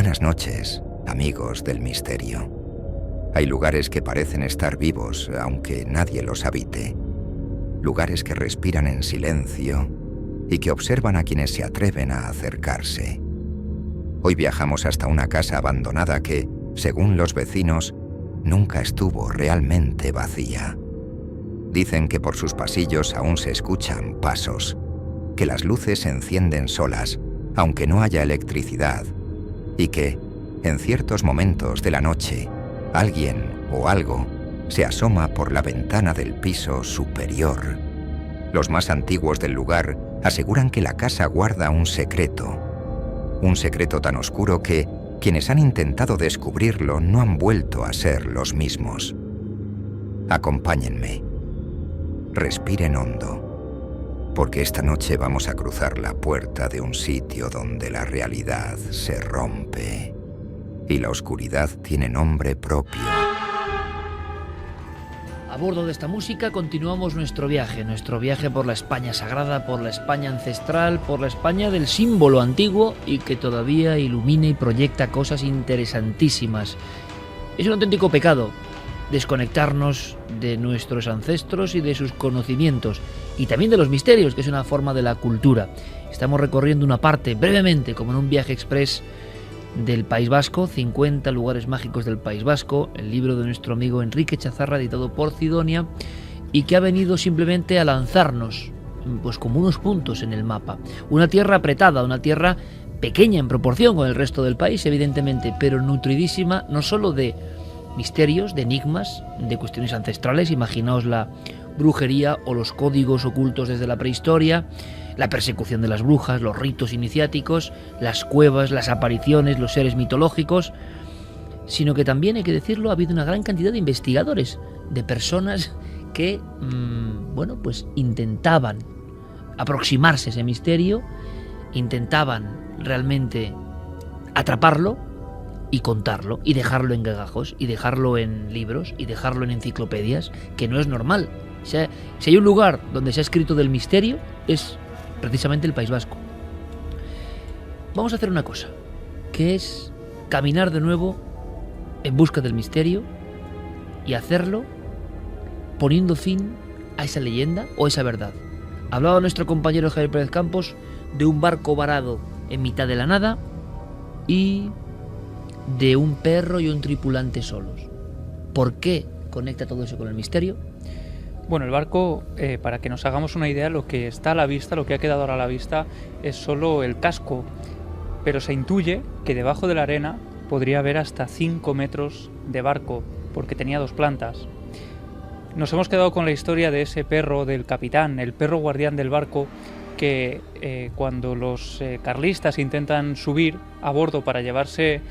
Buenas noches, amigos del misterio. Hay lugares que parecen estar vivos, aunque nadie los habite. Lugares que respiran en silencio y que observan a quienes se atreven a acercarse. Hoy viajamos hasta una casa abandonada que, según los vecinos, nunca estuvo realmente vacía. Dicen que por sus pasillos aún se escuchan pasos, que las luces se encienden solas, aunque no haya electricidad, y que, en ciertos momentos de la noche, alguien o algo se asoma por la ventana del piso superior. Los más antiguos del lugar aseguran que la casa guarda un secreto tan oscuro que quienes han intentado descubrirlo no han vuelto a ser los mismos. Acompáñenme. Respiren hondo, porque esta noche vamos a cruzar la puerta de un sitio donde la realidad se rompe y la oscuridad tiene nombre propio. A bordo de esta música continuamos nuestro viaje por la España sagrada, por la España ancestral, por la España del símbolo antiguo y que todavía ilumina y proyecta cosas interesantísimas. Es un auténtico pecado desconectarnos de nuestros ancestros y de sus conocimientos, y también de los misterios, que es una forma de la cultura. Estamos recorriendo una parte, brevemente, como en un viaje express, del País Vasco, 50 lugares mágicos del País Vasco, el libro de nuestro amigo Enrique Chazarra, editado por Cidonia, y que ha venido simplemente a lanzarnos, pues como unos puntos en el mapa. Una tierra apretada, una tierra pequeña en proporción con el resto del país, evidentemente, pero nutridísima no solo de misterios, de enigmas, de cuestiones ancestrales. Imaginaos la brujería o los códigos ocultos desde la prehistoria, la persecución de las brujas, los ritos iniciáticos, las cuevas, las apariciones, los seres mitológicos, sino que también, hay que decirlo, ha habido una gran cantidad de investigadores, de personas que, pues intentaban aproximarse a ese misterio, intentaban realmente atraparlo y contarlo, y dejarlo en legajos, y dejarlo en libros, y dejarlo en enciclopedias, que no es normal. Si hay un lugar donde se ha escrito del misterio, es precisamente el País Vasco. Vamos a hacer una cosa, que es caminar de nuevo en busca del misterio y hacerlo poniendo fin a esa leyenda o esa verdad. Hablaba nuestro compañero Javier Pérez Campos de un barco varado en mitad de la nada y de un perro y un tripulante solos. ¿Por qué conecta todo eso con el misterio? Bueno, el barco, para que nos hagamos una idea, lo que está a la vista, lo que ha quedado ahora a la vista, es solo el casco, pero se intuye que debajo de la arena podría haber hasta 5 metros de barco, porque tenía 2 plantas. Nos hemos quedado con la historia de ese perro del capitán, el perro guardián del barco, que cuando los carlistas intentan subir a bordo para llevarse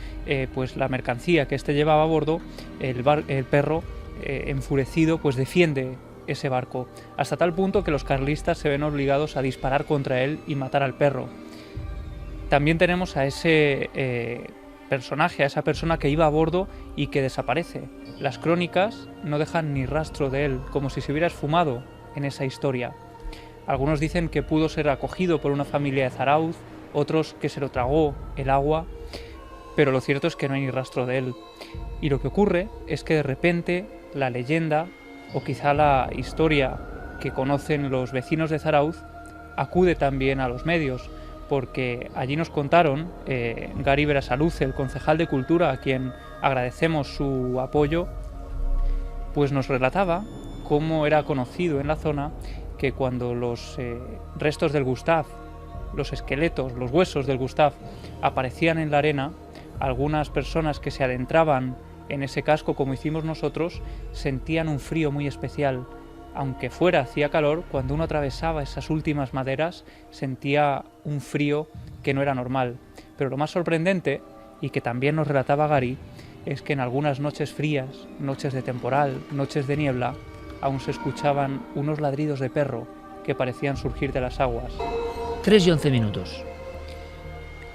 pues la mercancía que éste llevaba a bordo, el perro, enfurecido, pues defiende ese barco, hasta tal punto que los carlistas se ven obligados a disparar contra él y matar al perro. También tenemos a ese personaje, a esa persona que iba a bordo y que desaparece. Las crónicas no dejan ni rastro de él, como si se hubiera esfumado en esa historia. Algunos dicen que pudo ser acogido por una familia de Zarauz, otros que se lo tragó el agua, pero lo cierto es que no hay ni rastro de él. Y lo que ocurre es que de repente la leyenda, o quizá la historia que conocen los vecinos de Zarauz, acude también a los medios, porque allí nos contaron, Gary Berasaluce, el concejal de Cultura, a quien agradecemos su apoyo, pues nos relataba cómo era conocido en la zona que cuando los restos del Gustav, los esqueletos, los huesos del Gustav aparecían en la arena, algunas personas que se adentraban en ese casco, como hicimos nosotros, sentían un frío muy especial. Aunque fuera hacía calor, cuando uno atravesaba esas últimas maderas sentía un frío que no era normal. Pero lo más sorprendente, y que también nos relataba Gary, es que en algunas noches frías, noches de temporal, noches de niebla, aún se escuchaban unos ladridos de perro que parecían surgir de las aguas. 3 y 11 minutos.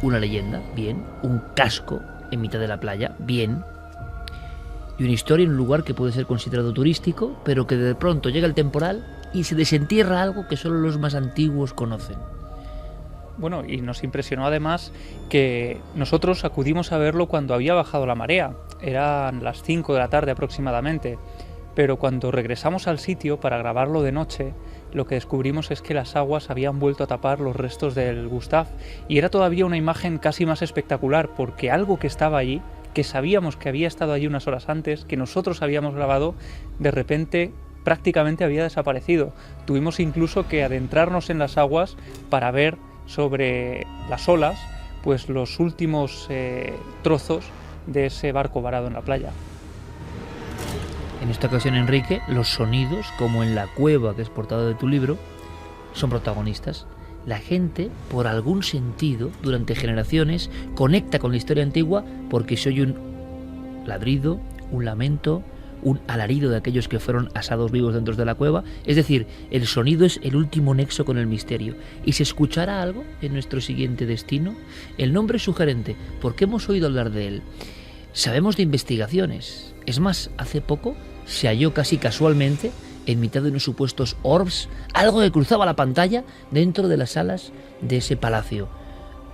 Una leyenda, bien. Un casco en mitad de la playa, bien. Y una historia en un lugar que puede ser considerado turístico, pero que de pronto llega el temporal y se desentierra algo que solo los más antiguos conocen. Bueno, y nos impresionó además que nosotros acudimos a verlo cuando había bajado la marea. Eran las 5 de la tarde aproximadamente. Pero cuando regresamos al sitio para grabarlo de noche, lo que descubrimos es que las aguas habían vuelto a tapar los restos del Gustav, y era todavía una imagen casi más espectacular, porque algo que estaba allí, que sabíamos que había estado allí unas horas antes, que nosotros habíamos grabado, de repente prácticamente había desaparecido. Tuvimos incluso que adentrarnos en las aguas para ver sobre las olas pues los últimos trozos de ese barco varado en la playa. En esta ocasión, Enrique, los sonidos, como en La cueva, que es portada de tu libro, son protagonistas. La gente, por algún sentido, durante generaciones, conecta con la historia antigua porque se oye un ladrido, un lamento, un alarido de aquellos que fueron asados vivos dentro de la cueva. Es decir, el sonido es el último nexo con el misterio. ¿Y se escuchará algo en nuestro siguiente destino? El nombre es sugerente, porque hemos oído hablar de él. Sabemos de investigaciones. Es más, hace poco se halló casi casualmente, en mitad de unos supuestos orbs, algo que cruzaba la pantalla dentro de las salas de ese palacio.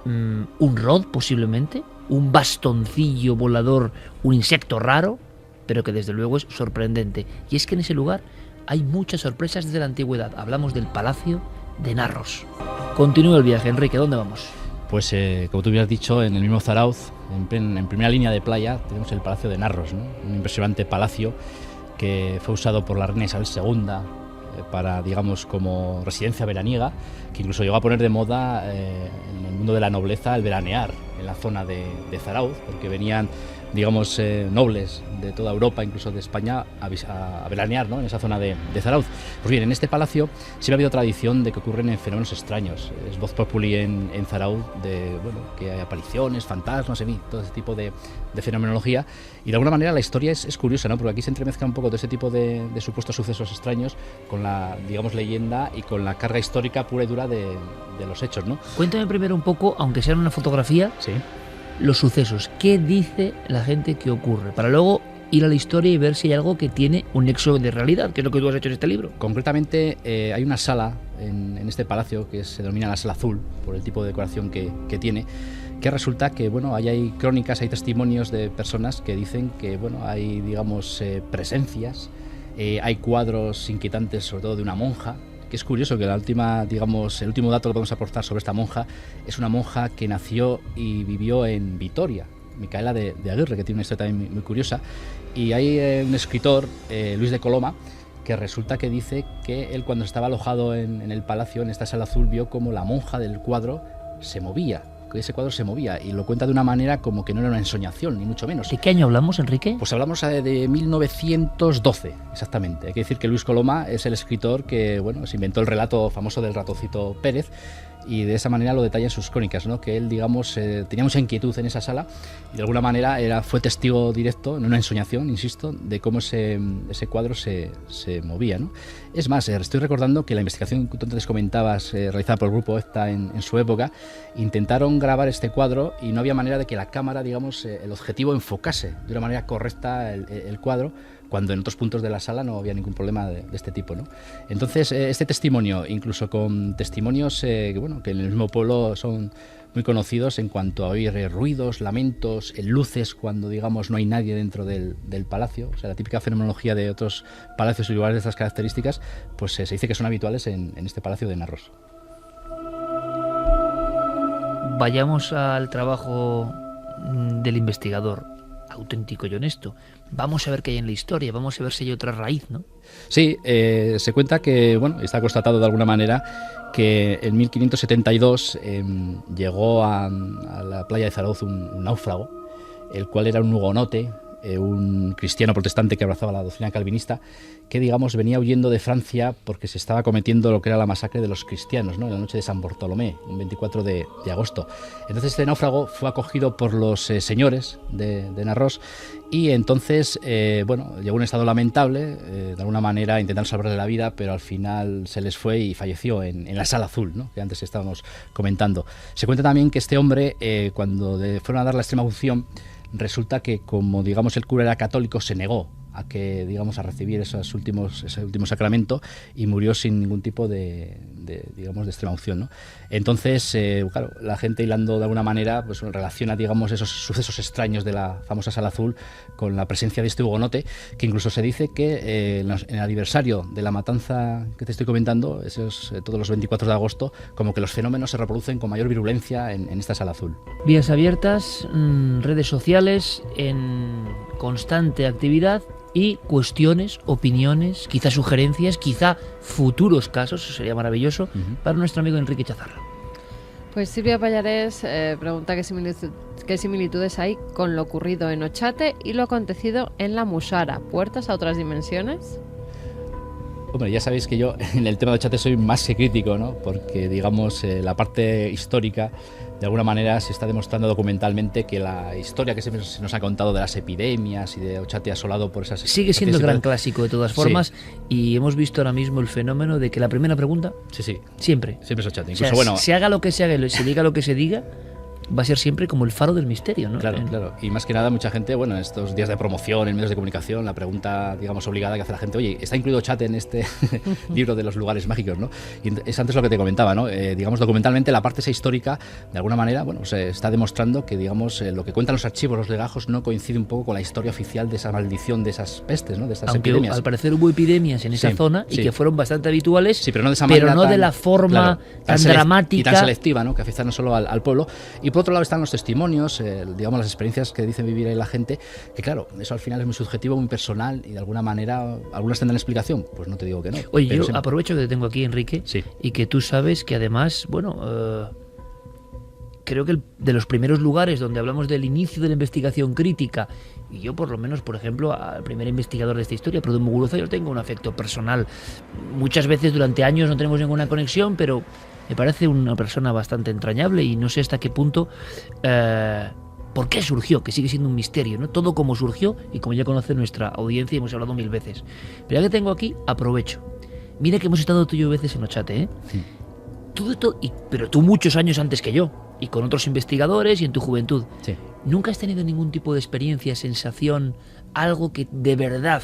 Un rod, posiblemente, un bastoncillo volador, un insecto raro, pero que desde luego es sorprendente. Y es que en ese lugar hay muchas sorpresas desde la antigüedad. Hablamos del Palacio de Narros. Continúa el viaje, Enrique, ¿dónde vamos? Pues como tú hubieras dicho, en el mismo Zarauz, en primera línea de playa, tenemos el Palacio de Narros, ¿no? Un impresionante palacio que fue usado por la reina Isabel II para, digamos, como residencia veraniega, que incluso llegó a poner de moda en el mundo de la nobleza el veranear en la zona de Zarauz, porque venían, digamos, nobles de toda Europa, incluso de España, a veranear, ¿no?, en esa zona de Zarauz. Pues bien, en este palacio siempre ha habido tradición de que ocurren fenómenos extraños. Es voz populi en Zarauz de, bueno, que hay apariciones, fantasmas, en fin, todo ese tipo de fenomenología. Y de alguna manera la historia es curiosa, ¿no?, porque aquí se entremezcla un poco todo ese tipo de supuestos sucesos extraños con la, digamos, leyenda y con la carga histórica pura y dura de los hechos, ¿no? Cuéntame primero un poco, aunque sea en una fotografía, sí, los sucesos. ¿Qué dice la gente que ocurre? Para luego ir a la historia y ver si hay algo que tiene un nexo de realidad, que es lo que tú has hecho en este libro. Concretamente, hay una sala en este palacio que se denomina la Sala Azul, por el tipo de decoración que tiene, que resulta que, bueno, ahí hay crónicas, hay testimonios de personas que dicen que, bueno, hay, digamos, presencias, hay cuadros inquietantes, sobre todo de una monja. Que es curioso que la última, digamos, el último dato que podemos aportar sobre esta monja es una monja que nació y vivió en Vitoria, Micaela de Aguirre, que tiene una historia también muy curiosa. Y hay un escritor, Luis de Coloma, que resulta que dice que él, cuando estaba alojado en el palacio, en esta Sala Azul, vio como la monja del cuadro se movía, que ese cuadro se movía, y lo cuenta de una manera como que no era una ensoñación, ni mucho menos. ¿De qué año hablamos, Enrique? Pues hablamos de 1912, exactamente. Hay que decir que Luis Coloma es el escritor que, bueno, se inventó el relato famoso del ratoncito Pérez, y de esa manera lo detalla en sus crónicas, ¿no?, que él, digamos, tenía mucha inquietud en esa sala y de alguna manera fue testigo directo, en una ensoñación, insisto, de cómo ese cuadro se movía, ¿no? Es más, estoy recordando que la investigación que tú antes comentabas, realizada por el grupo EFTA en su época, intentaron grabar este cuadro y no había manera de que la cámara, digamos, el objetivo enfocase de una manera correcta el cuadro, cuando en otros puntos de la sala no había ningún problema de este tipo, ¿no? Entonces, este testimonio, incluso con testimonios que en el mismo pueblo son muy conocidos en cuanto a oír ruidos, lamentos, luces cuando, digamos, no hay nadie dentro del palacio, o sea, la típica fenomenología de otros palacios y lugares de estas características, pues se dice que son habituales en este Palacio de Narros. Vayamos al trabajo del investigador, auténtico y honesto. Vamos a ver qué hay en la historia, vamos a ver si hay otra raíz, ¿no? Sí, se cuenta que, bueno, está constatado de alguna manera que en 1572 llegó a la playa de Zarauz un náufrago, el cual era un hugonote, un cristiano protestante que abrazaba la doctrina calvinista, que, digamos, venía huyendo de Francia porque se estaba cometiendo lo que era la masacre de los cristianos, ¿no?, en la noche de San Bartolomé, un 24 de agosto. Entonces este náufrago fue acogido por los señores de Narros, y entonces, llegó un estado lamentable, de alguna manera intentaron salvarle la vida, pero al final se les fue y falleció en la Sala Azul, ¿no?, que antes estábamos comentando. Se cuenta también que este hombre, cuando fueron a dar la extrema unción, resulta que, como, digamos, el cura era católico, se negó a que, digamos, a recibir ese último sacramento y murió sin ningún tipo de extrema unción, ¿no? Entonces, claro, la gente hilando de alguna manera pues relaciona, digamos, esos sucesos extraños de la famosa Sala Azul con la presencia de este hugonote, que incluso se dice que en el aniversario de la matanza que te estoy comentando, todos los 24 de agosto, como que los fenómenos se reproducen con mayor virulencia en esta Sala Azul. Vías abiertas, redes sociales en constante actividad y cuestiones, opiniones, quizá sugerencias, quizá futuros casos, eso sería maravilloso, para nuestro amigo Enrique Chazarra. Pues Silvia Pallarés pregunta qué similitudes hay con lo ocurrido en Ochate y lo acontecido en la Musara. ¿Puertas a otras dimensiones? Hombre, ya sabéis que yo en el tema de Ochate soy más que crítico, ¿no? Porque, digamos, la parte histórica, de alguna manera se está demostrando documentalmente que la historia que se nos ha contado de las epidemias y de Ochate asolado por esas... Sigue siendo gran clásico de todas formas, y hemos visto ahora mismo el fenómeno de que la primera pregunta... Sí. Siempre es Ochate. Incluso, o sea, se haga lo que se haga y se diga lo que se diga, va a ser siempre como el faro del misterio, ¿no? Claro. Y más que nada, mucha gente, bueno, en estos días de promoción, en medios de comunicación, la pregunta, digamos, obligada que hace la gente, oye, ¿está incluido Ochate en este libro de los lugares mágicos, no? Y es antes lo que te comentaba, ¿no? Digamos, documentalmente, la parte esa histórica, de alguna manera, bueno, se está demostrando que, digamos, lo que cuentan los archivos, los legajos, no coincide un poco con la historia oficial de esa maldición, de esas pestes, ¿no? De estas epidemias. Al parecer hubo epidemias en esa zona y que fueron bastante habituales, pero no de esa manera, de la forma tan dramática y tan selectiva, ¿no? Que afectan no solo al pueblo. Y por otro lado están los testimonios, digamos, las experiencias que dicen vivir ahí la gente, que claro, eso al final es muy subjetivo, muy personal, y de alguna manera algunas tendrán explicación, pues no te digo que no. Oye, yo aprovecho que te tengo aquí, Enrique, y que tú sabes que además, bueno, creo que de los primeros lugares donde hablamos del inicio de la investigación crítica, y yo por lo menos, por ejemplo, al primer investigador de esta historia, Produm Muguruza, yo tengo un afecto personal. Muchas veces durante años no tenemos ninguna conexión, pero me parece una persona bastante entrañable y no sé hasta qué punto, por qué surgió, que sigue siendo un misterio, ¿no? Todo como surgió y como ya conoce nuestra audiencia y hemos hablado 1000 veces. Pero ya que tengo aquí, aprovecho. Mira que hemos estado tú y yo veces en Ochate, ¿eh? Sí. Pero tú muchos años antes que yo, y con otros investigadores y en tu juventud. Sí. ¿Nunca has tenido ningún tipo de experiencia, sensación, algo que de verdad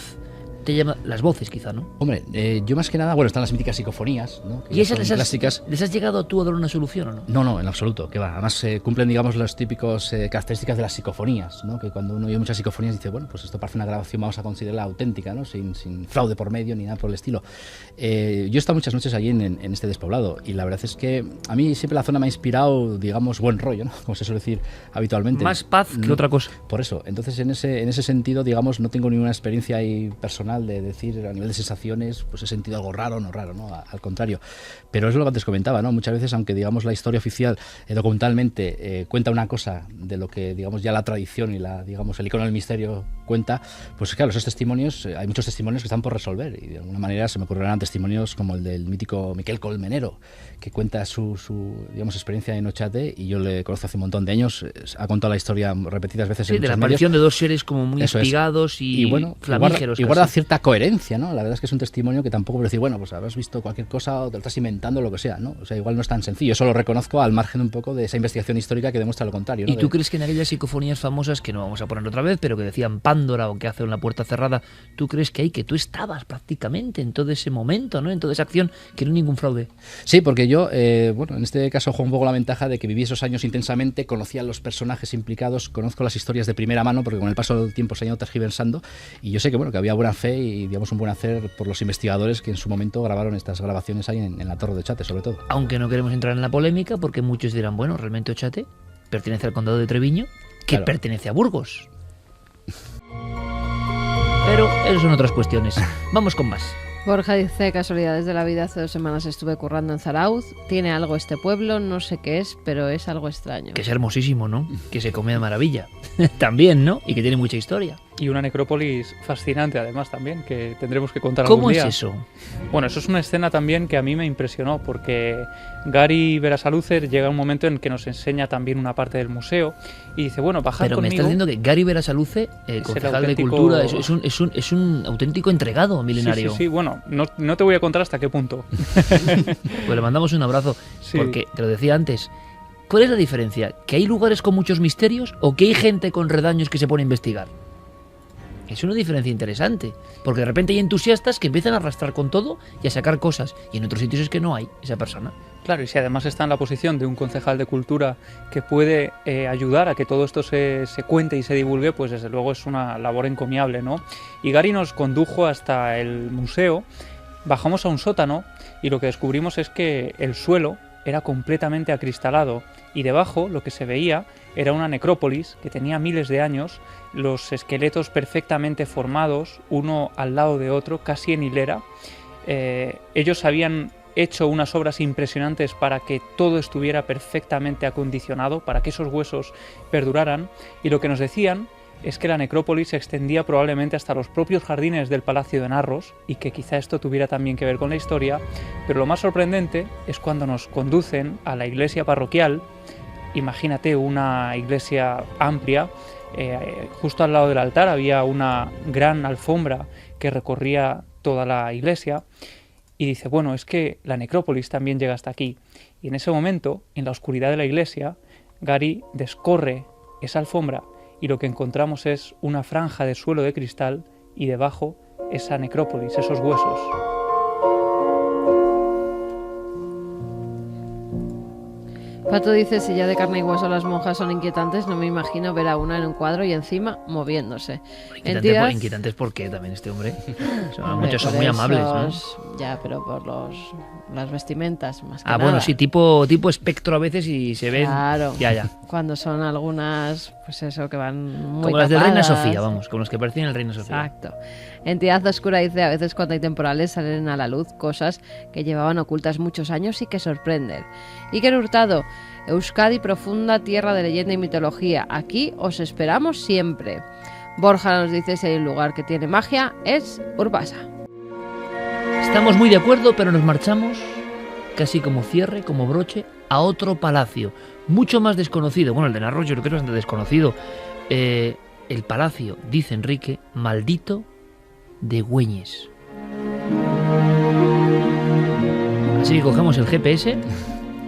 te llama? Las voces, quizá, ¿no? Hombre, yo más que nada, bueno, están las míticas psicofonías, ¿no? ¿Y esas clásicas? ¿Les has llegado tú a dar una solución o no? No, en absoluto, que va. Además, cumplen, digamos, las típicas características de las psicofonías, ¿no? Que cuando uno oye muchas psicofonías dice, bueno, pues esto parece una grabación, vamos a considerarla auténtica, ¿no? Sin fraude por medio ni nada por el estilo. Yo he estado muchas noches allí en este despoblado y la verdad es que a mí siempre la zona me ha inspirado, digamos, buen rollo, ¿no? Como se suele decir habitualmente. Más paz que otra cosa. Por eso. Entonces, en ese sentido, digamos, no tengo ninguna experiencia ahí personal de decir, a nivel de sensaciones, pues he sentido algo raro, ¿no? Al contrario. Pero es lo que antes comentaba, ¿no? Muchas veces, aunque, digamos, la historia oficial documentalmente cuenta una cosa de lo que, digamos, ya la tradición y digamos, el icono del misterio cuenta, pues claro, esos testimonios, hay muchos testimonios que están por resolver y de alguna manera se me ocurrirán testimonios como el del mítico Miquel Colmenero, que cuenta su digamos, experiencia en Ochate, y yo le conozco hace un montón de años, ha contado la historia repetidas veces en de la aparición de dos seres como muy espigados y bueno, flamígeros. Y guarda cierta coherencia, ¿no? La verdad es que es un testimonio que tampoco puedo decir, bueno, pues habrás visto cualquier cosa o te lo estás inventando, lo que sea, ¿no? O sea, igual no es tan sencillo. Eso lo reconozco al margen un poco de esa investigación histórica que demuestra lo contrario, ¿no? ¿Y tú crees que en aquellas psicofonías famosas, que no vamos a poner otra vez, pero que decían Pándora o que hace una puerta cerrada, tú crees que tú estabas prácticamente en todo ese momento, ¿no? En toda esa acción, que no hay ningún fraude? Sí, porque yo, bueno, en este caso juego un poco la ventaja de que viví esos años intensamente, conocía a los personajes implicados, conozco las historias de primera mano, porque con el paso del tiempo se han ido tergiversando, y yo sé que, bueno, que había buena fe y, digamos, un buen hacer por los investigadores que en su momento grabaron estas grabaciones ahí en la Torre de Ochate, sobre todo. Aunque no queremos entrar en la polémica, porque muchos dirán, bueno, realmente Ochate pertenece al condado de Treviño, que claro, pertenece a Burgos. Pero eso son otras cuestiones. Vamos con más. Borja dice, casualidades de la vida, hace 2 semanas estuve currando en Zarauz, tiene algo este pueblo, no sé qué es, pero es algo extraño. Que es hermosísimo, ¿no? Que se come de maravilla. También, ¿no? Y que tiene mucha historia. Y una necrópolis fascinante además también, que tendremos que contar algún día. ¿Cómo es eso? Bueno, eso es una escena también que a mí me impresionó, porque Gary Berasalucer llega un momento en que nos enseña también una parte del museo y dice, bueno, bajad Pero conmigo. me estás diciendo que Gary Berasaluce, concejal de Cultura, es un auténtico entregado milenario. Sí, bueno, no te voy a contar hasta qué punto. Pues le mandamos un abrazo, porque te lo decía antes. ¿Cuál es la diferencia? ¿Que hay lugares con muchos misterios o que hay gente con redaños que se pone a investigar? Es una diferencia interesante, porque de repente hay entusiastas que empiezan a arrastrar con todo y a sacar cosas, y en otros sitios es que no hay esa persona. Claro, y si además está en la posición de un concejal de cultura que puede ayudar a que todo esto se cuente y se divulgue, pues desde luego es una labor encomiable, ¿no? Y Gary nos condujo hasta el museo, bajamos a un sótano y lo que descubrimos es que el suelo era completamente acristalado y debajo lo que se veía era una necrópolis que tenía miles de años, los esqueletos perfectamente formados, uno al lado de otro, casi en hilera. Ellos habían hecho unas obras impresionantes para que todo estuviera perfectamente acondicionado, para que esos huesos perduraran, y lo que nos decían es que la necrópolis se extendía probablemente hasta los propios jardines del Palacio de Narros y que quizá esto tuviera también que ver con la historia, pero lo más sorprendente es cuando nos conducen a la iglesia parroquial. Imagínate una iglesia amplia, justo al lado del altar había una gran alfombra que recorría toda la iglesia y dice, bueno, es que la necrópolis también llega hasta aquí. Y en ese momento, en la oscuridad de la iglesia, Gary descorre esa alfombra y lo que encontramos es una franja de suelo de cristal y debajo esa necrópolis, esos huesos. Pato dice, si ya de carne y hueso las monjas son inquietantes, no me imagino ver a una en un cuadro y encima moviéndose. Inquietantes porque también este hombre, muchos son muy amables, ¿no? Ya, pero por las vestimentas más que nada. Bueno, sí, tipo espectro a veces y se ven. Claro. Ya. Cuando son algunas, pues eso, que van muy como las de Reina tapadas. Sofía, vamos, como los que parecían el Reina Sofía. Exacto. Entidad Oscura dice, a veces cuando hay temporales salen a la luz cosas que llevaban ocultas muchos años y que sorprenden. Iker Hurtado, Euskadi, profunda tierra de leyenda y mitología. Aquí os esperamos siempre. Borja nos dice, si hay un lugar que tiene magia, es Urbasa. Estamos muy de acuerdo, pero nos marchamos, casi como cierre, como broche, a otro palacio, mucho más desconocido. Bueno, el de Narros yo creo que es bastante desconocido. El palacio, dice Enrique, maldito de Güeñes. Así que cogemos el GPS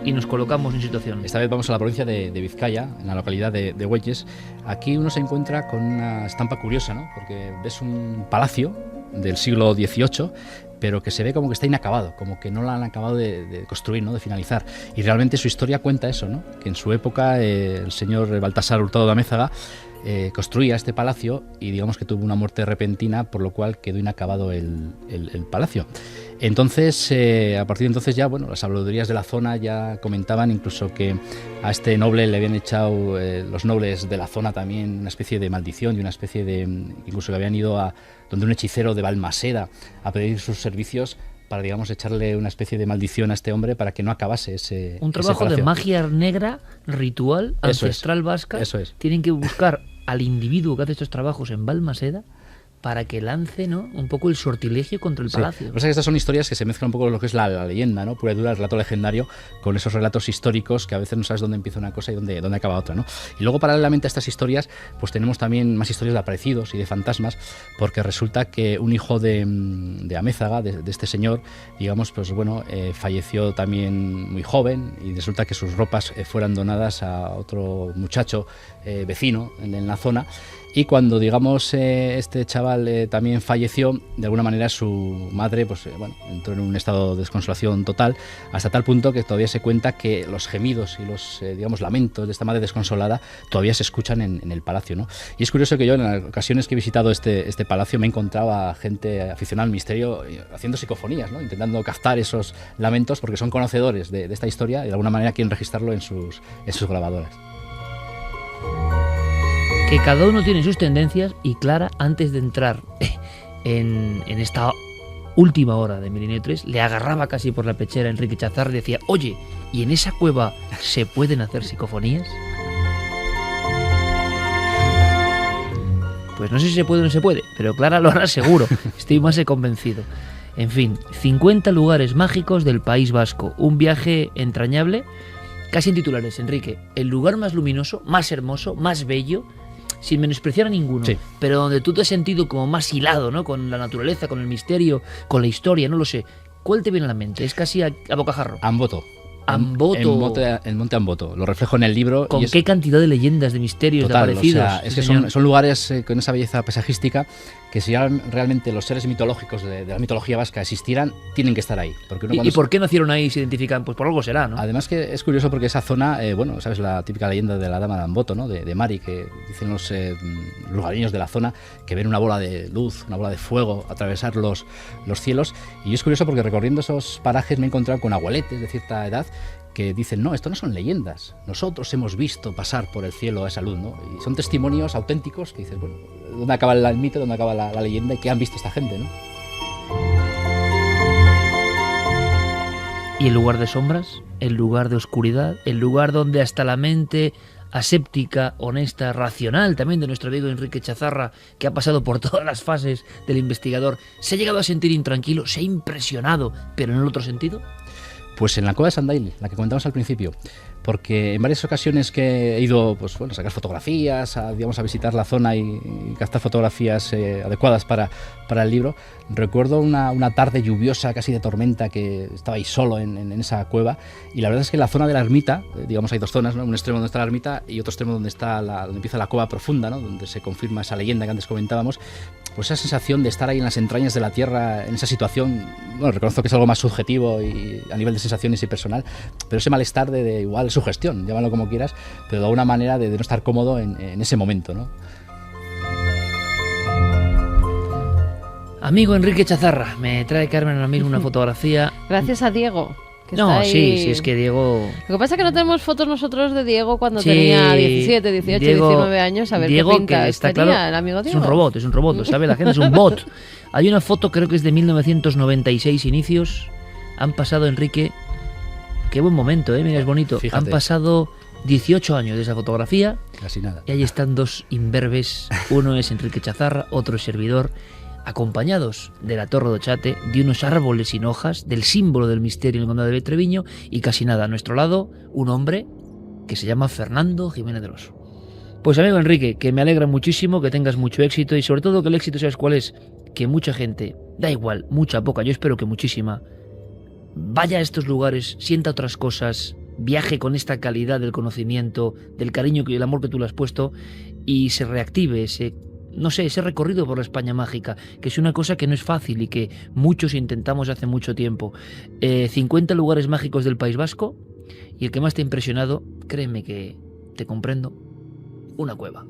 y nos colocamos en situación. Esta vez vamos a la provincia de Vizcaya, en la localidad de Güeñes. Aquí uno se encuentra con una estampa curiosa, ¿no? Porque ves un palacio del siglo XVIII, pero que se ve como que está inacabado, como que no lo han acabado de construir, ¿no? De finalizar. Y realmente su historia cuenta eso, ¿no? Que en su época el señor Baltasar Hurtado de Amézaga construía este palacio y digamos que tuvo una muerte repentina, por lo cual quedó inacabado el palacio. Entonces, a partir de entonces ya, bueno, las habladurías de la zona ya comentaban incluso que a este noble le habían echado los nobles de la zona también una especie de maldición y una especie de, incluso que habían ido a donde un hechicero de Balmaseda a pedir sus servicios para, digamos, echarle una especie de maldición a este hombre para que no acabase ese un trabajo de magia negra, ritual, ancestral vasca. Eso es. Tienen que buscar al individuo que hace estos trabajos en Balmaseda para que lance, ¿no?, un poco el sortilegio contra el palacio. Lo que pasa es que estas son historias que se mezclan un poco con lo que es la leyenda, ¿no? Pura y dura, el relato legendario, con esos relatos históricos que a veces no sabes dónde empieza una cosa y dónde acaba otra, ¿no? Y luego, paralelamente a estas historias, pues tenemos también más historias de aparecidos y de fantasmas, porque resulta que un hijo de Amézaga, de este señor, digamos, pues bueno, falleció también muy joven y resulta que sus ropas fueran donadas a otro muchacho vecino en la zona. Y cuando, digamos, este chaval también falleció, de alguna manera su madre, pues bueno, entró en un estado de desconsolación total, hasta tal punto que todavía se cuenta que los gemidos y los, digamos, lamentos de esta madre desconsolada todavía se escuchan en el palacio, ¿no? Y es curioso que yo, en las ocasiones que he visitado este palacio, me encontraba gente aficionada al misterio haciendo psicofonías, ¿no? Intentando captar esos lamentos, porque son conocedores de esta historia y de alguna manera quieren registrarlo en sus grabadoras. Que cada uno tiene sus tendencias y Clara, antes de entrar en esta última hora de Milenio 3, le agarraba casi por la pechera a Enrique Chazar y decía, oye, ¿y en esa cueva se pueden hacer psicofonías? Pues no sé si se puede o no se puede, pero Clara lo hará seguro, estoy más que convencido. En fin, 50 lugares mágicos del País Vasco, un viaje entrañable, casi en titulares, Enrique, el lugar más luminoso, más hermoso, más bello, sin menospreciar a ninguno, sí, pero donde tú te has sentido como más hilado, ¿no?, con la naturaleza, con el misterio, con la historia, no lo sé. ¿Cuál te viene a la mente? Es casi a bocajarro. Amboto. Amboto. En Monte Amboto. Lo reflejo en el libro. ¿Con qué cantidad de leyendas, de misterios, total, de aparecidos? O sea, es que son lugares con esa belleza paisajística que si realmente los seres mitológicos de la mitología vasca existieran, tienen que estar ahí. Porque ¿Y por qué nacieron ahí y se identifican? Pues por algo será, ¿no? Además que es curioso porque esa zona, bueno, sabes la típica leyenda de la dama de Amboto, ¿no? De Mari, que dicen los lugareños de la zona que ven una bola de luz, una bola de fuego atravesar los cielos. Y es curioso porque recorriendo esos parajes me he encontrado con abueletes de cierta edad que dicen, no, esto no son leyendas, nosotros hemos visto pasar por el cielo a esa luz, ¿no? Y son testimonios auténticos que dices, bueno, ¿dónde acaba el mito, dónde acaba la leyenda y qué han visto esta gente, ¿no? ¿Y el lugar de sombras? ¿El lugar de oscuridad? ¿El lugar donde hasta la mente aséptica, honesta, racional también de nuestro amigo Enrique Chazarra, que ha pasado por todas las fases del investigador, se ha llegado a sentir intranquilo, se ha impresionado, pero en el otro sentido? Pues en la cueva de Sandail, la que comentamos al principio, porque en varias ocasiones que he ido pues, bueno, a sacar fotografías, a visitar la zona y captar fotografías adecuadas para el libro, recuerdo una tarde lluviosa, casi de tormenta, que estaba ahí solo en esa cueva, y la verdad es que en la zona de la ermita, digamos hay dos zonas, ¿no? Un extremo donde está la ermita y otro extremo donde empieza la cueva profunda, ¿no? Donde se confirma esa leyenda que antes comentábamos. Pues esa sensación de estar ahí en las entrañas de la tierra, en esa situación, bueno, reconozco que es algo más subjetivo y a nivel de sensaciones y personal, pero ese malestar de igual sugestión, llámalo como quieras, pero de alguna manera de no estar cómodo en ese momento, ¿no? Amigo Enrique Chazarra, me trae Carmen ahora mismo una fotografía. Gracias a Diego. No, sí, es que Diego... Lo que pasa es que no tenemos fotos nosotros de Diego cuando tenía 17, 18, Diego, 19 años. A ver Diego, qué pinta que está tenía claro, el amigo Diego. Es un robot, lo sabe la gente, es un bot. Hay una foto, creo que es de 1996 inicios. Han pasado, Enrique, qué buen momento, mira, es bonito. Fíjate. Han pasado 18 años de esa fotografía. Casi nada. Y ahí están dos imberbes, uno es Enrique Chazarra, otro es servidor, acompañados de la Torre do Chate, de unos árboles sin hojas, del símbolo del misterio en el condado de Treviño, y casi nada, a nuestro lado, un hombre que se llama Fernando Jiménez del Oso. Pues amigo Enrique, que me alegra muchísimo, que tengas mucho éxito, y sobre todo que el éxito, ¿sabes cuál es? Que mucha gente, da igual, mucha, poca, yo espero que muchísima, vaya a estos lugares, sienta otras cosas, viaje con esta calidad del conocimiento, del cariño y el amor que tú le has puesto, y se reactive ese recorrido por la España mágica, que es una cosa que no es fácil y que muchos intentamos hace mucho tiempo. 50 lugares mágicos del País Vasco, y el que más te ha impresionado, créeme que te comprendo, una cueva.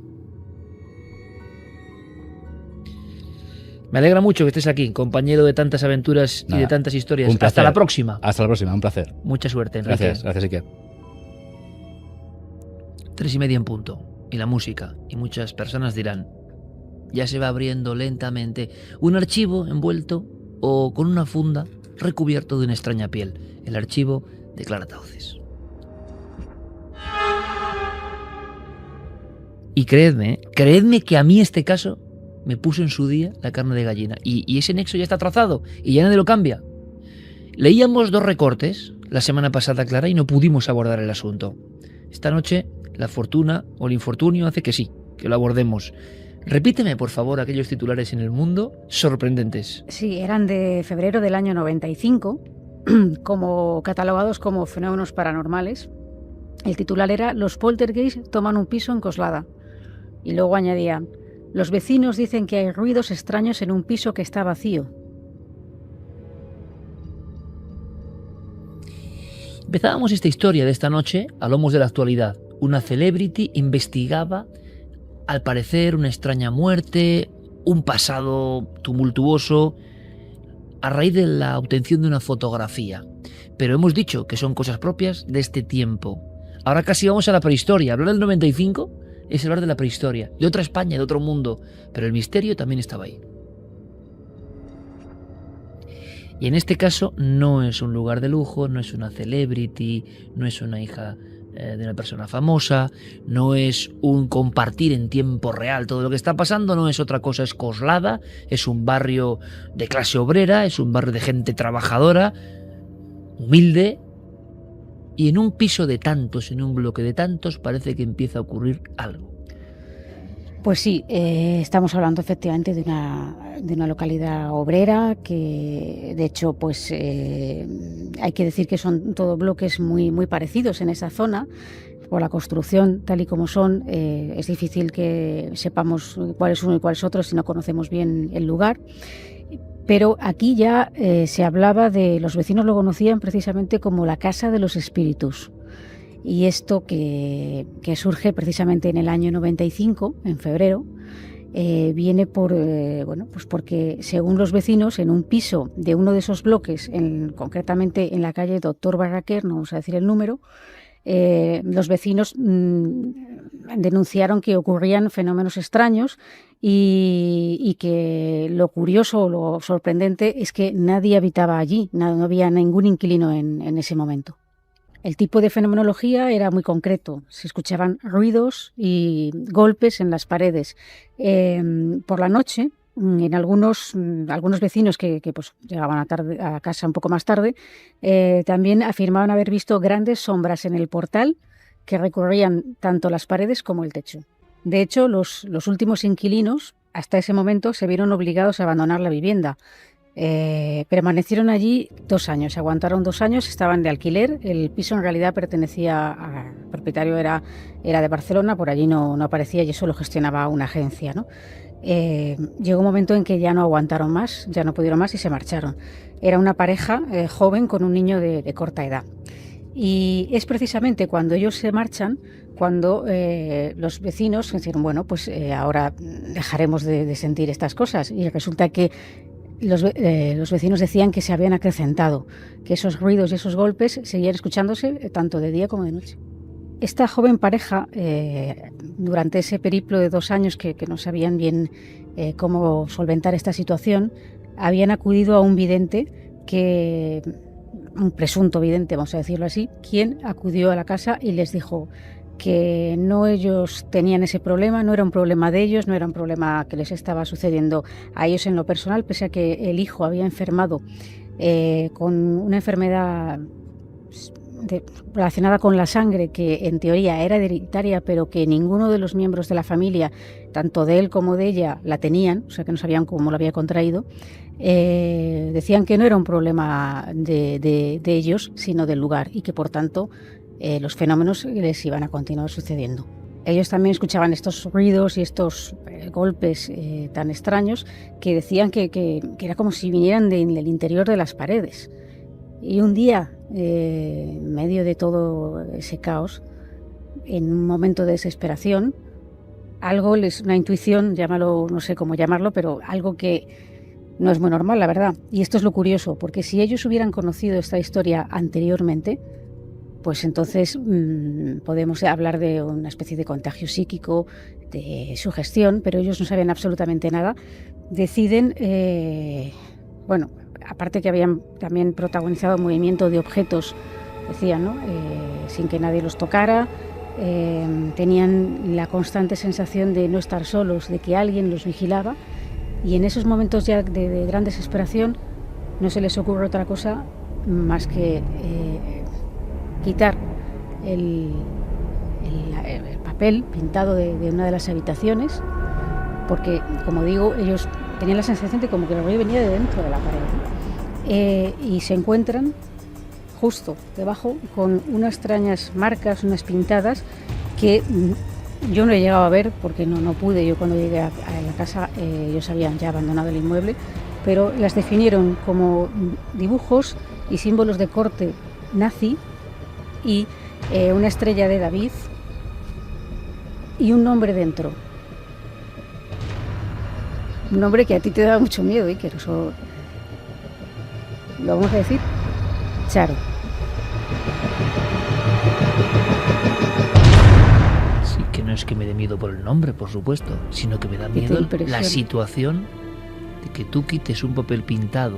Me alegra mucho que estés aquí, compañero de tantas aventuras y de tantas historias. Hasta la próxima. Hasta la próxima, un placer. Mucha suerte, Enrique. Gracias, Iker. 3:30 en punto. Y la música. Y muchas personas dirán, ya se va abriendo lentamente un archivo envuelto o con una funda recubierto de una extraña piel. El archivo de Clara Tauces. Y creedme que a mí este caso me puso en su día la carne de gallina. Y ese nexo ya está trazado y ya nadie lo cambia. Leíamos 2 recortes la semana pasada, Clara, y no pudimos abordar el asunto. Esta noche la fortuna o el infortunio hace que sí, que lo abordemos. Repíteme, por favor, aquellos titulares en El Mundo sorprendentes. Sí, eran de febrero del año 95, catalogados como fenómenos paranormales. El titular era «Los poltergeist toman un piso en Coslada». Y luego añadían «Los vecinos dicen que hay ruidos extraños en un piso que está vacío». Empezábamos esta historia de esta noche a lomos de la actualidad. Una celebrity investigaba, al parecer, una extraña muerte, un pasado tumultuoso, a raíz de la obtención de una fotografía. Pero hemos dicho que son cosas propias de este tiempo. Ahora casi vamos a la prehistoria. Hablar del 95 es hablar de la prehistoria, de otra España, de otro mundo. Pero el misterio también estaba ahí. Y en este caso no es un lugar de lujo, no es una celebrity, no es una hija de una persona famosa, no es un compartir en tiempo real todo lo que está pasando, no es otra cosa, es Coslada, es un barrio de clase obrera, es un barrio de gente trabajadora, humilde, y en un piso de tantos, en un bloque de tantos, parece que empieza a ocurrir algo. Pues sí, estamos hablando efectivamente de una localidad obrera que, de hecho, pues Hay que decir que son todo bloques muy, muy parecidos en esa zona. Por la construcción, tal y como son, es difícil que sepamos cuál es uno y cuál es otro si no conocemos bien el lugar. Pero aquí ya se hablaba los vecinos lo conocían precisamente como la Casa de los Espíritus. Y esto que surge precisamente en el año 95, en febrero, viene pues porque según los vecinos, en un piso de uno de esos bloques, concretamente en la calle Doctor Barraquer, no vamos a decir el número, los vecinos denunciaron que ocurrían fenómenos extraños y que lo curioso o lo sorprendente es que nadie habitaba allí, no había ningún inquilino en ese momento. El tipo de fenomenología era muy concreto, se escuchaban ruidos y golpes en las paredes. Por la noche, en algunos vecinos que pues, llegaban a casa un poco más tarde, también afirmaban haber visto grandes sombras en el portal que recorrían tanto las paredes como el techo. De hecho, los últimos inquilinos, hasta ese momento, se vieron obligados a abandonar la vivienda. Permanecieron allí 2 años, aguantaron 2 años, estaban de alquiler. El piso en realidad pertenecía el propietario era de Barcelona, por allí no aparecía y eso lo gestionaba una agencia, ¿no? Llegó un momento en que ya no aguantaron más, ya no pudieron más y se marcharon. Era una pareja joven con un niño de corta edad. Y es precisamente cuando ellos se marchan cuando los vecinos dijeron, bueno, pues ahora dejaremos de sentir estas cosas. Y resulta que los vecinos decían que se habían acrecentado, que esos ruidos y esos golpes seguían escuchándose tanto de día como de noche. Esta joven pareja, durante ese periplo de 2 años que no sabían bien cómo solventar esta situación, habían acudido a un vidente, un presunto vidente, vamos a decirlo así, quien acudió a la casa y les dijo que no ellos tenían ese problema, no era un problema de ellos, no era un problema que les estaba sucediendo a ellos en lo personal, pese a que el hijo había enfermado con una enfermedad relacionada con la sangre que en teoría era hereditaria, pero que ninguno de los miembros de la familia, tanto de él como de ella, la tenían, o sea que no sabían cómo lo había contraído. Decían que no era un problema de ellos, sino del lugar, y que por tanto los fenómenos les iban a continuar sucediendo. Ellos también escuchaban estos ruidos y estos golpes tan extraños que decían que era como si vinieran del interior de las paredes. Y un día, en medio de todo ese caos, en un momento de desesperación, una intuición, llámalo, no sé cómo llamarlo, pero algo que no es muy normal, la verdad. Y esto es lo curioso, porque si ellos hubieran conocido esta historia anteriormente, pues entonces podemos hablar de una especie de contagio psíquico, de sugestión, pero ellos no sabían absolutamente nada. Deciden, aparte que habían también protagonizado movimiento de objetos, decían, ¿no? Sin que nadie los tocara, tenían la constante sensación de no estar solos, de que alguien los vigilaba, y en esos momentos ya de gran desesperación no se les ocurre otra cosa más que quitar el papel pintado de una de las habitaciones, porque, como digo, ellos tenían la sensación de como que el ruido venía de dentro de la pared, ¿no? Y se encuentran justo debajo con unas extrañas marcas, unas pintadas que yo no he llegado a ver porque no pude. Yo cuando llegué a la casa ellos habían ya abandonado el inmueble, pero las definieron como dibujos y símbolos de corte nazi y una estrella de David y un nombre dentro. Un nombre que a ti te da mucho miedo, Iker, eso lo vamos a decir, Charo. Sí, que no es que me dé miedo por el nombre, por supuesto, sino que me da miedo la situación de que tú quites un papel pintado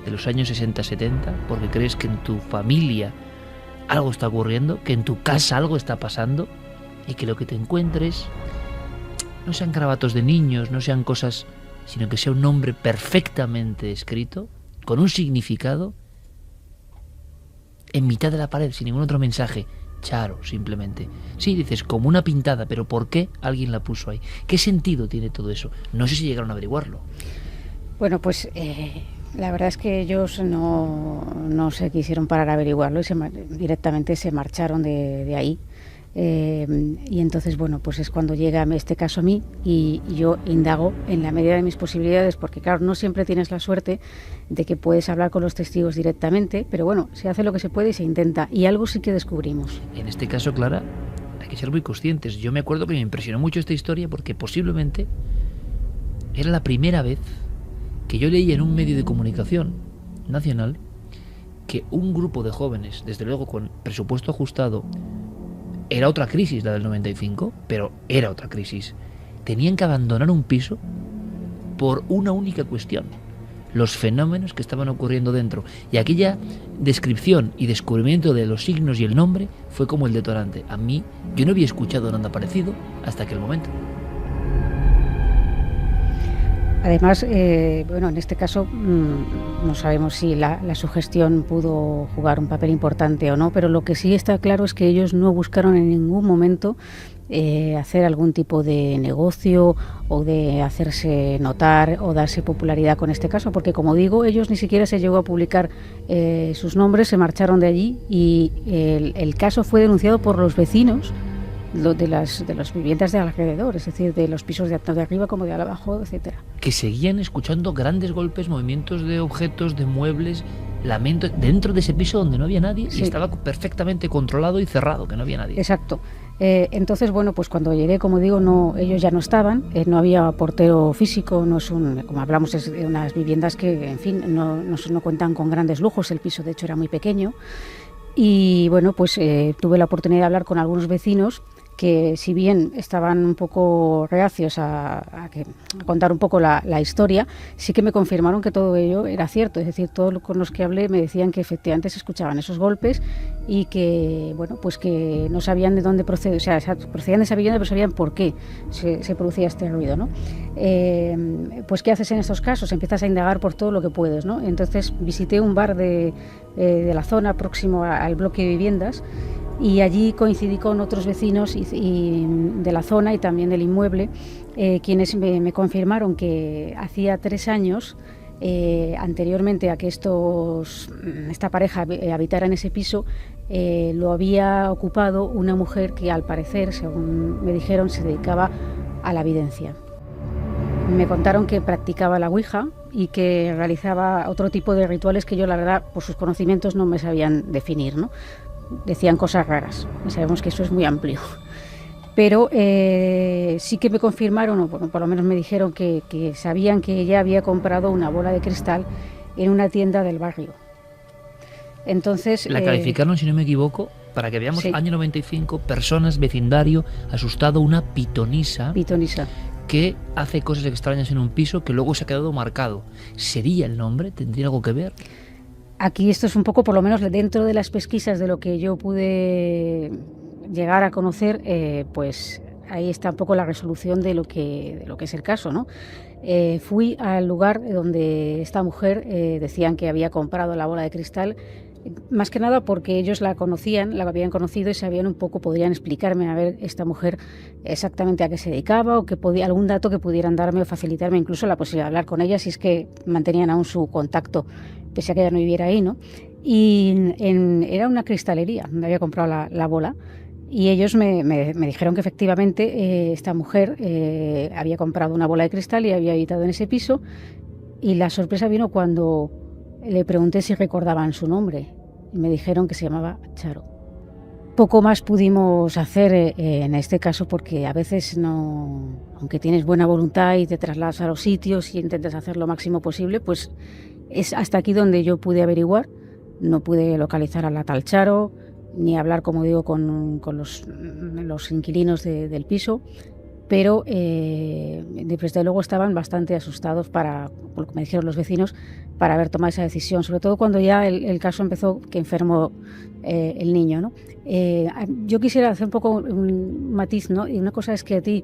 de los años 60-70 porque crees que en tu familia algo está ocurriendo, que en tu casa algo está pasando y que lo que te encuentres no sean garabatos de niños, no sean cosas, sino que sea un nombre perfectamente escrito, con un significado, en mitad de la pared, sin ningún otro mensaje. Charo, simplemente. Sí, dices, como una pintada, pero ¿por qué alguien la puso ahí? ¿Qué sentido tiene todo eso? No sé si llegaron a averiguarlo. Bueno, pues La verdad es que ellos no se quisieron parar a averiguarlo y directamente se marcharon de ahí. Y entonces, bueno, pues es cuando llega este caso a mí y yo indago en la medida de mis posibilidades, porque claro, no siempre tienes la suerte de que puedes hablar con los testigos directamente, pero bueno, se hace lo que se puede y se intenta, y algo sí que descubrimos. En este caso, Clara, hay que ser muy conscientes. Yo me acuerdo que me impresionó mucho esta historia porque posiblemente era la primera vez que yo leí en un medio de comunicación nacional que un grupo de jóvenes, desde luego con presupuesto ajustado, era otra crisis la del 95, pero era otra crisis. Tenían que abandonar un piso por una única cuestión: los fenómenos que estaban ocurriendo dentro. Y aquella descripción y descubrimiento de los signos y el nombre fue como el detonante. A mí, yo no había escuchado nada parecido hasta aquel momento. Además, bueno, en este caso no sabemos si la sugestión pudo jugar un papel importante o no, pero lo que sí está claro es que ellos no buscaron en ningún momento hacer algún tipo de negocio o de hacerse notar o darse popularidad con este caso, porque como digo, ellos ni siquiera se llegó a publicar sus nombres, se marcharon de allí y el caso fue denunciado por los vecinos de las viviendas de alrededor, es decir, de los pisos de tanto de arriba como de abajo, etcétera. Que seguían escuchando grandes golpes, movimientos de objetos, de muebles, lamentos dentro de ese piso donde no había nadie, sí. Y estaba perfectamente controlado y cerrado, que no había nadie. Exacto. Entonces, bueno, pues cuando llegué, como digo, ellos ya no estaban, no había portero físico, no es como hablamos, es de unas viviendas que, en fin, no cuentan con grandes lujos, el piso de hecho era muy pequeño. Y bueno, pues tuve la oportunidad de hablar con algunos vecinos que, si bien estaban un poco reacios a contar un poco la historia, sí que me confirmaron que todo ello era cierto. Es decir, todos con los que hablé me decían que efectivamente se escuchaban esos golpes y que, bueno, pues que no sabían de dónde procedían, o sea, procedían de esa vivienda, pero sabían por qué se producía este ruido, ¿no? Pues, ¿qué haces en estos casos? Empiezas a indagar por todo lo que puedes, ¿no? Entonces visité un bar de la zona próximo al bloque de viviendas, y allí coincidí con otros vecinos y de la zona y también del inmueble, quienes me confirmaron que hacía 3 años, anteriormente a que esta pareja habitara en ese piso, lo había ocupado una mujer que, al parecer, según me dijeron, se dedicaba a la evidencia. Me contaron que practicaba la Ouija y que realizaba otro tipo de rituales que yo, la verdad, por sus conocimientos no me sabían definir, ¿no? Decían cosas raras, sabemos que eso es muy amplio, pero sí que me confirmaron, o bueno, por lo menos me dijeron que sabían que ella había comprado una bola de cristal en una tienda del barrio. Entonces la calificaron, si no me equivoco, para que veamos, sí. Año 95, personas, vecindario, asustado, una pitonisa que hace cosas extrañas en un piso que luego se ha quedado marcado. ¿Sería el nombre? ¿Tendría algo que ver? Aquí esto es un poco, por lo menos dentro de las pesquisas de lo que yo pude llegar a conocer, pues ahí está un poco la resolución de lo que es el caso, ¿no? Fui al lugar donde esta mujer decían que había comprado la bola de cristal, más que nada porque ellos la conocían, la habían conocido y sabían un poco, podrían explicarme, a ver, esta mujer exactamente a qué se dedicaba, o algún dato que pudieran darme o facilitarme incluso la posibilidad de hablar con ella, si es que mantenían aún su contacto, pese a que ella no viviera ahí, ¿no? Y era una cristalería donde había comprado la bola, y ellos me dijeron que efectivamente esta mujer había comprado una bola de cristal y había habitado en ese piso, y la sorpresa vino cuando le pregunté si recordaban su nombre y me dijeron que se llamaba Charo. Poco más pudimos hacer en este caso, porque a veces no, aunque tienes buena voluntad y te trasladas a los sitios y intentas hacer lo máximo posible, pues es hasta aquí donde yo pude averiguar. No pude localizar a la tal Charo, ni hablar, como digo, con los inquilinos del piso, pero desde luego estaban bastante asustados, por lo que me dijeron los vecinos, para haber tomado esa decisión, sobre todo cuando ya el caso empezó, que enfermó el niño, ¿no? Yo quisiera hacer un poco un matiz, ¿no? Y una cosa es que a ti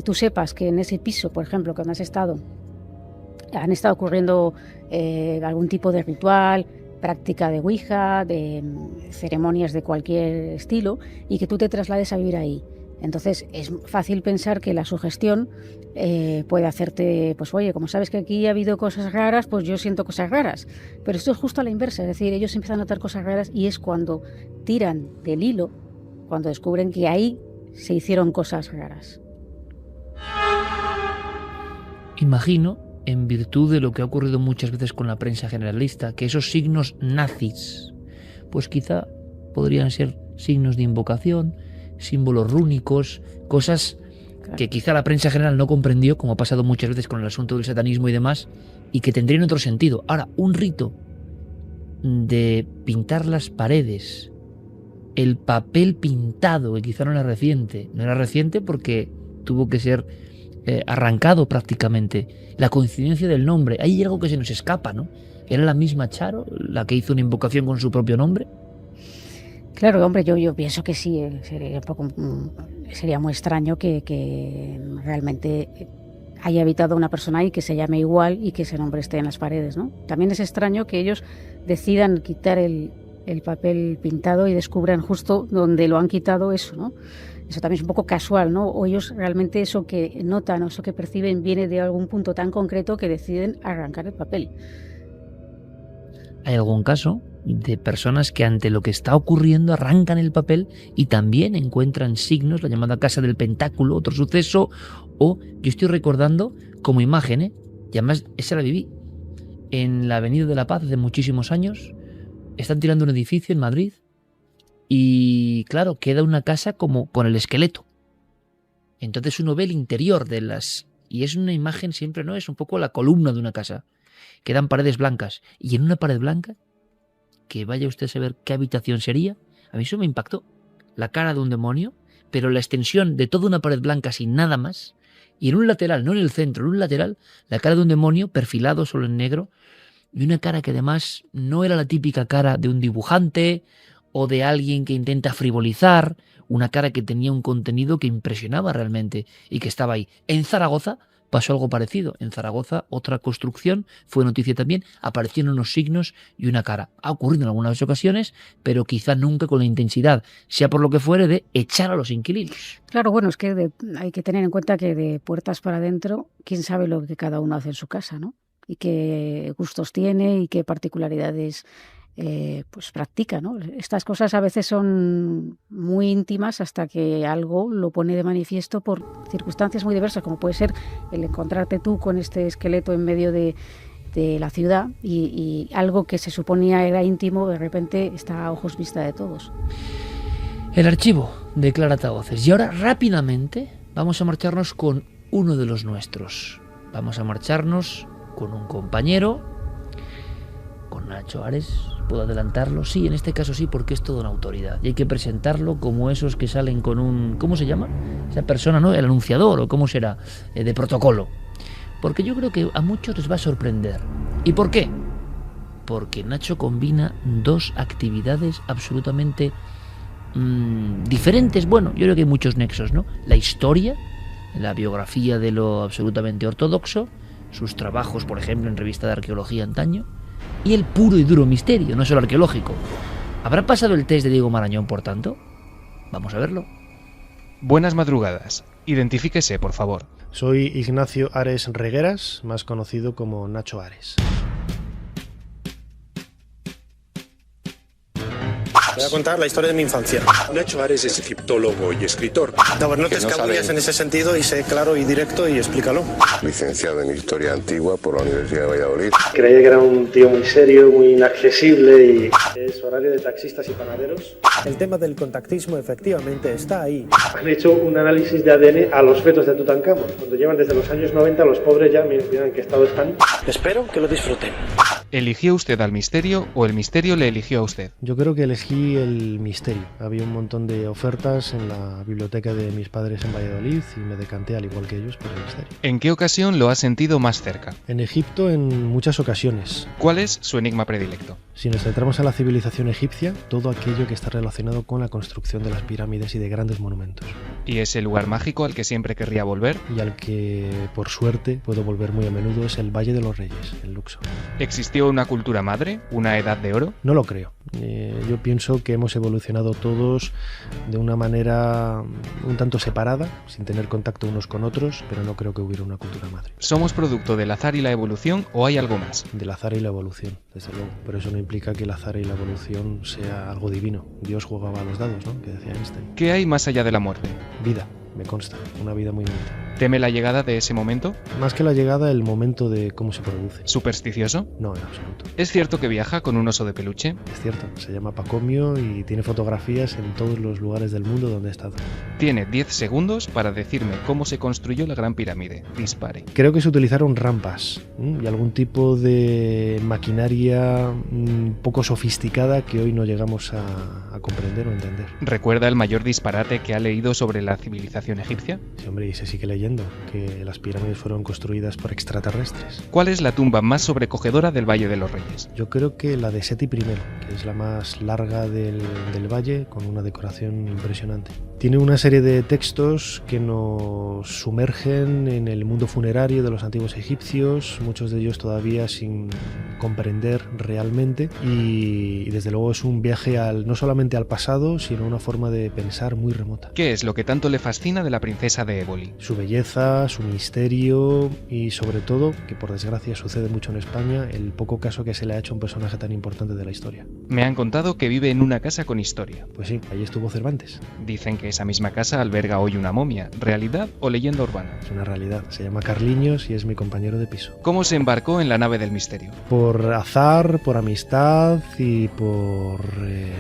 tú sepas que en ese piso, por ejemplo, que han estado ocurriendo algún tipo de ritual, práctica de Ouija, de ceremonias de cualquier estilo, y que tú te traslades a vivir ahí. Entonces es fácil pensar que la sugestión puede hacerte, pues oye, como sabes que aquí ha habido cosas raras, pues yo siento cosas raras. Pero esto es justo a la inversa, es decir, ellos empiezan a notar cosas raras y es cuando tiran del hilo, cuando descubren que ahí se hicieron cosas raras. Imagino, en virtud de lo que ha ocurrido muchas veces con la prensa generalista, que esos signos nazis, pues quizá podrían ser signos de invocación, símbolos rúnicos, cosas que quizá la prensa general no comprendió, como ha pasado muchas veces con el asunto del satanismo y demás, y que tendrían otro sentido. Ahora, un rito de pintar las paredes, el papel pintado, que quizá no era reciente porque tuvo que ser arrancado prácticamente, la coincidencia del nombre, hay algo que se nos escapa, ¿no? ¿Era la misma Charo la que hizo una invocación con su propio nombre? Claro, hombre, yo pienso que sí, sería muy extraño que realmente haya habitado una persona ahí que se llame igual y que ese nombre esté en las paredes, ¿no? También es extraño que ellos decidan quitar el papel pintado y descubran justo donde lo han quitado eso, ¿no? Eso también es un poco casual, ¿no? O ellos realmente eso que notan o eso que perciben viene de algún punto tan concreto que deciden arrancar el papel. ¿Hay algún caso de personas que ante lo que está ocurriendo arrancan el papel y también encuentran signos, la llamada casa del pentáculo, otro suceso? O yo estoy recordando como imagen, y además esa la viví, en la Avenida de la Paz hace muchísimos años, están tirando un edificio en Madrid y claro, queda una casa como con el esqueleto. Entonces uno ve el interior de las... Y es una imagen siempre, ¿no? Es un poco la columna de una casa. Quedan paredes blancas. Y en una pared blanca, que vaya usted a saber qué habitación sería, a mí eso me impactó. La cara de un demonio, pero la extensión de toda una pared blanca sin nada más. Y en un lateral, no en el centro, en un lateral, la cara de un demonio perfilado solo en negro. Y una cara que además no era la típica cara de un dibujante o de alguien que intenta frivolizar, una cara que tenía un contenido que impresionaba realmente y que estaba ahí. En Zaragoza pasó algo parecido. En Zaragoza, otra construcción, fue noticia también, aparecieron unos signos y una cara. Ha ocurrido en algunas ocasiones, pero quizá nunca con la intensidad, sea por lo que fuere, de echar a los inquilinos. Claro, bueno, es que hay que tener en cuenta que de puertas para adentro, quién sabe lo que cada uno hace en su casa, ¿no? Y qué gustos tiene y qué particularidades pues practica, ¿no? Estas cosas a veces son muy íntimas hasta que algo lo pone de manifiesto por circunstancias muy diversas, como puede ser el encontrarte tú con este esqueleto en medio de la ciudad y algo que se suponía era íntimo de repente está a ojos vista de todos. El archivo de Clara Tavoces. Y ahora rápidamente vamos a marcharnos con uno de los nuestros. Vamos a marcharnos con un compañero, con Nacho Ares. ¿Puedo adelantarlo? Sí, en este caso sí, porque es toda una autoridad. Y hay que presentarlo como esos que salen con un... ¿Cómo se llama? Esa persona, ¿no? El anunciador, o cómo será, de protocolo. Porque yo creo que a muchos les va a sorprender. ¿Y por qué? Porque Nacho combina dos actividades absolutamente diferentes. Bueno, yo creo que hay muchos nexos, ¿no? La historia, la biografía de lo absolutamente ortodoxo, sus trabajos, por ejemplo, en revista de arqueología antaño, y el puro y duro misterio, no solo arqueológico. ¿Habrá pasado el test de Diego Marañón, por tanto? Vamos a verlo. Buenas madrugadas. Identifíquese, por favor. Soy Ignacio Ares Regueras, más conocido como Nacho Ares. Voy a contar la historia de mi infancia. Nacho Ares es egiptólogo y escritor. No te escabullas en ese sentido y sé claro y directo y explícalo. Licenciado en Historia Antigua por la Universidad de Valladolid. Creía que era un tío muy serio, muy inaccesible y es horario de taxistas y panaderos. El tema del contactismo efectivamente está ahí. Han hecho un análisis de ADN a los fetos de Tutankamón. Cuando llevan desde los años 90, los pobres ya miran en qué estado están. Espero que lo disfruten. ¿Eligió usted al misterio o el misterio le eligió a usted? Yo creo que elegí el misterio. Había un montón de ofertas en la biblioteca de mis padres en Valladolid y me decanté, al igual que ellos, por el misterio. ¿En qué ocasión lo ha sentido más cerca? En Egipto en muchas ocasiones. ¿Cuál es su enigma predilecto? Si nos centramos en la civilización egipcia, todo aquello que está relacionado con la construcción de las pirámides y de grandes monumentos. ¿Y ese lugar mágico al que siempre querría volver? Y al que, por suerte, puedo volver muy a menudo es el Valle de los Reyes, en Luxor. ¿Existió ¿Existió una cultura madre? ¿Una edad de oro? No lo creo. Yo pienso que hemos evolucionado todos de una manera un tanto separada, sin tener contacto unos con otros, pero no creo que hubiera una cultura madre. ¿Somos producto del azar y la evolución o hay algo más? Del azar y la evolución, desde luego. Pero eso no implica que el azar y la evolución sea algo divino. Dios jugaba a los dados, ¿no? Que decía Einstein. ¿Qué hay más allá de la muerte? Vida, me consta. Una vida muy bonita. ¿Teme la llegada de ese momento? Más que la llegada, el momento de cómo se produce. ¿Supersticioso? No, en absoluto. ¿Es cierto que viaja con un oso de peluche? Es cierto, se llama Pacomio y tiene fotografías en todos los lugares del mundo donde he estado. Tiene 10 segundos para decirme cómo se construyó la Gran Pirámide. Dispare. Creo que se utilizaron rampas y algún tipo de maquinaria poco sofisticada que hoy no llegamos a comprender o entender. ¿Recuerda el mayor disparate que ha leído sobre la civilización egipcia? Sí, hombre, y se sigue leyendo que las pirámides fueron construidas por extraterrestres. ¿Cuál es la tumba más sobrecogedora del Valle de los Reyes? Yo creo que la de Seti I, que es la más larga del valle, con una decoración impresionante. Tiene una serie de textos que nos sumergen en el mundo funerario de los antiguos egipcios, muchos de ellos todavía sin comprender realmente, y desde luego es un viaje no solamente al pasado, sino una forma de pensar muy remota. ¿Qué es lo que tanto le fascina de la princesa de Éboli? Su belleza, su misterio y sobre todo, que por desgracia sucede mucho en España, el poco caso que se le ha hecho a un personaje tan importante de la historia. Me han contado que vive en una casa con historia. Pues sí, allí estuvo Cervantes. Dicen que esa misma casa alberga hoy una momia. ¿Realidad o leyenda urbana? Es una realidad. Se llama Carliños y es mi compañero de piso. ¿Cómo se embarcó en la nave del misterio? Por azar, por amistad y por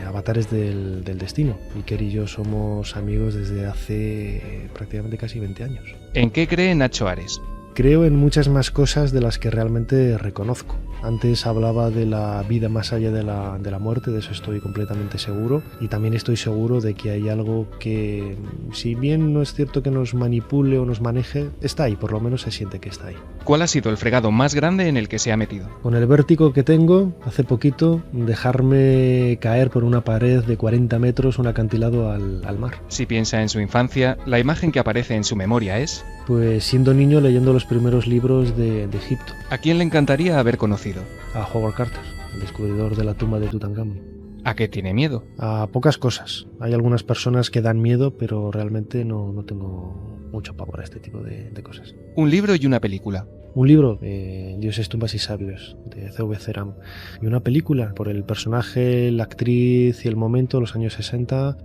avatares del destino. Iker y yo somos amigos desde hace prácticamente casi 20 años. ¿En qué cree Nacho Ares? Creo en muchas más cosas de las que realmente reconozco. Antes hablaba de la vida más allá de la muerte, de eso estoy completamente seguro. Y también estoy seguro de que hay algo que, si bien no es cierto que nos manipule o nos maneje, está ahí, por lo menos se siente que está ahí. ¿Cuál ha sido el fregado más grande en el que se ha metido? Con el vértigo que tengo, hace poquito, dejarme caer por una pared de 40 metros, un acantilado al mar. Si piensa en su infancia, la imagen que aparece en su memoria es... Pues siendo niño leyendo los primeros libros de Egipto. ¿A quién le encantaría haber conocido? A Howard Carter, el descubridor de la tumba de Tutankamón. ¿A qué tiene miedo? A pocas cosas. Hay algunas personas que dan miedo, pero realmente no tengo mucho pavor a este tipo de cosas. Un libro y una película. Un libro, Dioses, tumbas y sabios, de C.V. Ceram. Y una película, por el personaje, la actriz y el momento, los años 60,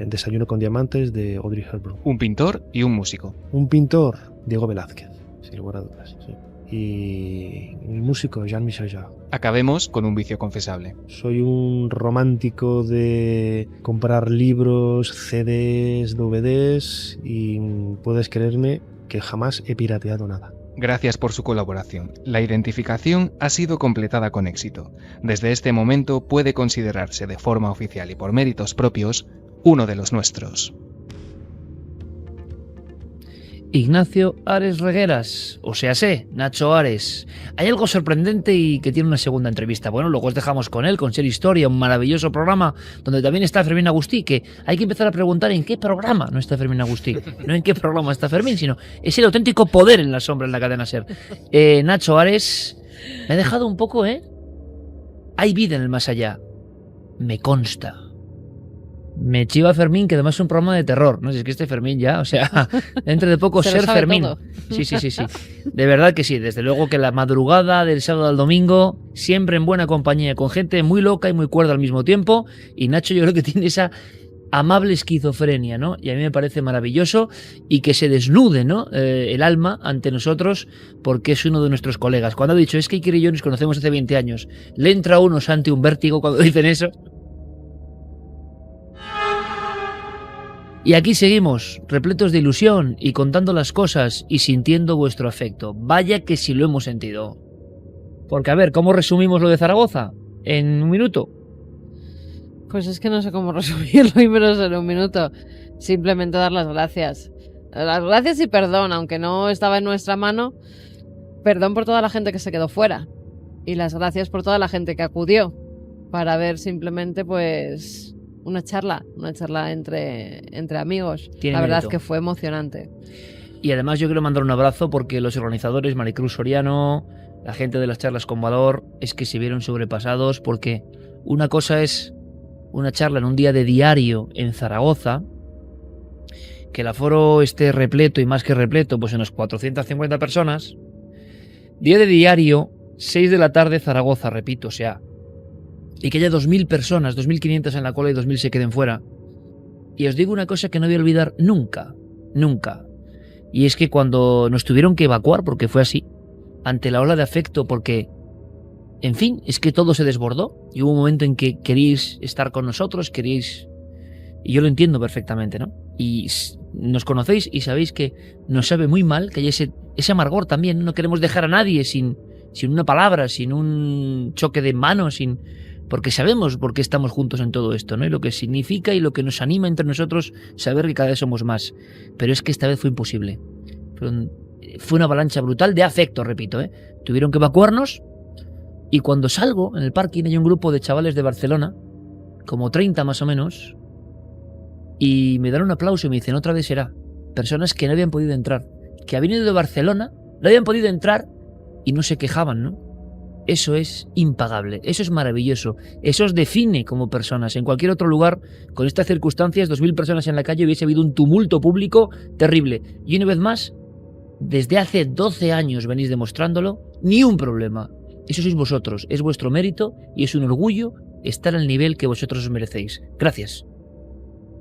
Desayuno con diamantes, de Audrey Hepburn. Un pintor y un músico. Un pintor, Diego Velázquez, sin lugar a dudas, sí. Y un músico, Jean-Michel Jarre. Acabemos con un vicio confesable. Soy un romántico de comprar libros, CDs, DVDs y puedes creerme que jamás he pirateado nada. Gracias por su colaboración. La identificación ha sido completada con éxito. Desde este momento puede considerarse de forma oficial y por méritos propios uno de los nuestros. Ignacio Ares Regueras, o sea, Nacho Ares. Hay algo sorprendente y que tiene una segunda entrevista. Bueno, luego os dejamos con él, con Ser Historia, un maravilloso programa donde también está Fermín Agustí, que hay que empezar a preguntar en qué programa no está Fermín Agustí. No en qué programa está Fermín, sino es el auténtico poder en la sombra en la cadena SER. Nacho Ares, me ha dejado un poco, Hay vida en el más allá. Me consta. Me chiva Fermín, que además es un programa de terror. No sé, es que este Fermín ya, o sea, dentro de poco Ser Fermín. Todo. Sí. De verdad que sí. Desde luego que la madrugada del sábado al domingo, siempre en buena compañía, con gente muy loca y muy cuerda al mismo tiempo. Y Nacho yo creo que tiene esa amable esquizofrenia, ¿no? Y a mí me parece maravilloso y que se desnude, ¿no? El alma ante nosotros porque es uno de nuestros colegas. Cuando ha dicho, es que Iker y yo nos conocemos hace 20 años, le entra a uno ante un vértigo cuando dicen eso. Y aquí seguimos, repletos de ilusión y contando las cosas y sintiendo vuestro afecto. Vaya que sí lo hemos sentido. Porque a ver, ¿cómo resumimos lo de Zaragoza? ¿En un minuto? Pues es que no sé cómo resumirlo y menos en un minuto. Simplemente dar las gracias. Las gracias y perdón, aunque no estaba en nuestra mano. Perdón por toda la gente que se quedó fuera. Y las gracias por toda la gente que acudió para ver simplemente pues... Una charla entre amigos. La verdad es que fue emocionante. Y además yo quiero mandar un abrazo porque los organizadores, Maricruz Soriano, la gente de las charlas con valor, es que se vieron sobrepasados, porque una cosa es una charla en un día de diario en Zaragoza, que el aforo esté repleto y más que repleto, pues unas 450 personas. Día de diario, 6 de la tarde Zaragoza, repito, o sea, y que haya 2.000 personas, 2.500 en la cola y 2.000 se queden fuera. Y os digo una cosa que no voy a olvidar nunca, nunca. Y es que cuando nos tuvieron que evacuar, porque fue así, ante la ola de afecto, porque, en fin, es que todo se desbordó. Y hubo un momento en que queríais estar con nosotros, queríais... Y yo lo entiendo perfectamente, ¿no? Y nos conocéis y sabéis que nos sabe muy mal que haya ese amargor también. No queremos dejar a nadie sin una palabra, sin un choque de manos, porque sabemos por qué estamos juntos en todo esto, ¿no? Y lo que significa y lo que nos anima entre nosotros saber que cada vez somos más. Pero es que esta vez fue imposible. Fue una avalancha brutal de afecto, repito, ¿eh? Tuvieron que evacuarnos y cuando salgo en el parking hay un grupo de chavales de Barcelona, como 30 más o menos, y me dan un aplauso y me dicen, otra vez será. Personas que no habían podido entrar, que habían ido de Barcelona, no habían podido entrar y no se quejaban, ¿no? Eso es impagable, eso es maravilloso, eso os define como personas. En cualquier otro lugar, con estas circunstancias, 2.000 personas en la calle, hubiese habido un tumulto público terrible. Y una vez más, desde hace 12 años venís demostrándolo, ni un problema. Eso sois vosotros, es vuestro mérito y es un orgullo estar al nivel que vosotros os merecéis. Gracias.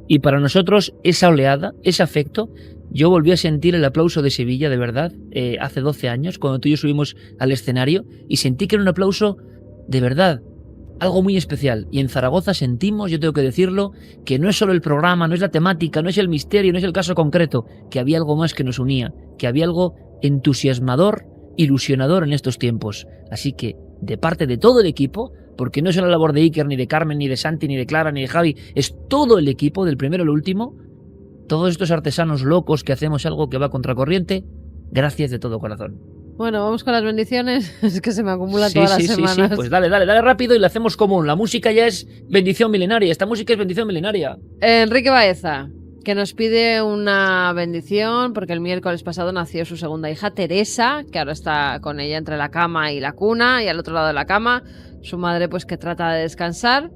Y para nosotros, esa oleada, ese afecto, yo volví a sentir el aplauso de Sevilla, de verdad, hace 12 años, cuando tú y yo subimos al escenario, y sentí que era un aplauso de verdad, algo muy especial. Y en Zaragoza sentimos, yo tengo que decirlo, que no es solo el programa, no es la temática, no es el misterio, no es el caso concreto, que había algo más que nos unía, que había algo entusiasmador, ilusionador en estos tiempos. Así que, de parte de todo el equipo, porque no es la labor de Iker, ni de Carmen, ni de Santi, ni de Clara, ni de Javi, es todo el equipo, del primero al último, todos estos artesanos locos que hacemos algo que va contracorriente, gracias de todo corazón. Bueno, vamos con las bendiciones, es que se me acumulan todas las semanas. Sí, pues dale rápido y lo hacemos común. La música ya es bendición milenaria, esta música es bendición milenaria. Enrique Baeza, que nos pide una bendición porque el miércoles pasado nació su segunda hija, Teresa, que ahora está con ella entre la cama y la cuna y al otro lado de la cama. Su madre pues que trata de descansar.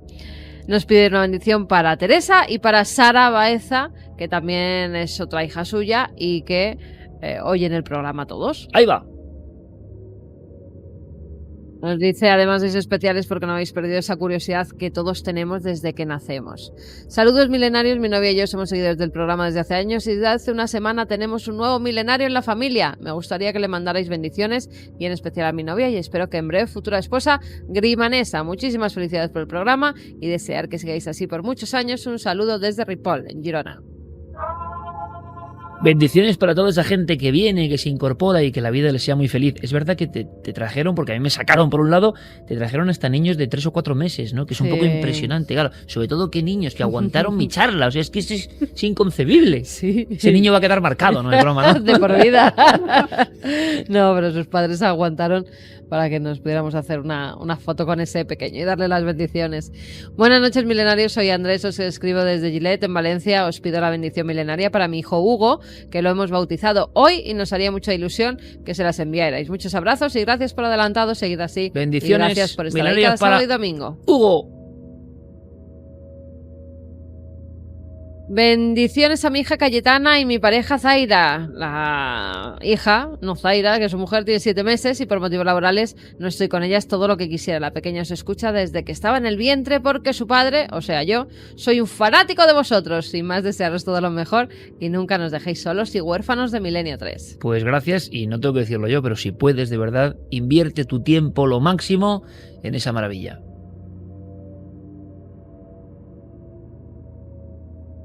Nos pide una bendición para Teresa y para Sara Baeza, que también es otra hija suya y que oyen el programa todos. Ahí va. Nos dice, además sois especiales porque no habéis perdido esa curiosidad que todos tenemos desde que nacemos. Saludos milenarios, mi novia y yo somos seguidores del programa desde hace años y desde hace una semana tenemos un nuevo milenario en la familia. Me gustaría que le mandarais bendiciones y en especial a mi novia y espero que en breve futura esposa, Grimanesa. Muchísimas felicidades por el programa y desear que sigáis así por muchos años. Un saludo desde Ripoll, en Girona. Bendiciones para toda esa gente que viene, que se incorpora y que la vida les sea muy feliz. Es verdad que te trajeron, porque a mí me sacaron por un lado, te trajeron hasta niños de 3 o 4 meses, ¿no? Que es un poco impresionante, claro. Sobre todo que niños que aguantaron mi charla, o sea, es que es inconcebible. Sí. Ese niño va a quedar marcado, no es broma, ¿no? De por vida. No, pero sus padres aguantaron para que nos pudiéramos hacer una foto con ese pequeño y darle las bendiciones. Buenas noches, milenarios. Soy Andrés, os escribo desde Gilet, en Valencia. Os pido la bendición milenaria para mi hijo Hugo, que lo hemos bautizado hoy y nos haría mucha ilusión que se las enviarais. Muchos abrazos y gracias por adelantado. Seguid así. Bendiciones. Y gracias por estar ahí cada sábado y domingo. Hugo. Bendiciones a mi hija Cayetana y mi pareja Zaira. La hija, no Zaira, que su mujer tiene 7 meses y por motivos laborales no estoy con ella, es todo lo que quisiera. La pequeña os escucha desde que estaba en el vientre porque su padre, o sea yo, soy un fanático de vosotros. Sin más, desearos todo lo mejor y nunca nos dejéis solos y huérfanos de Milenio 3. Pues gracias, y no tengo que decirlo yo, pero si puedes, de verdad, invierte tu tiempo lo máximo en esa maravilla.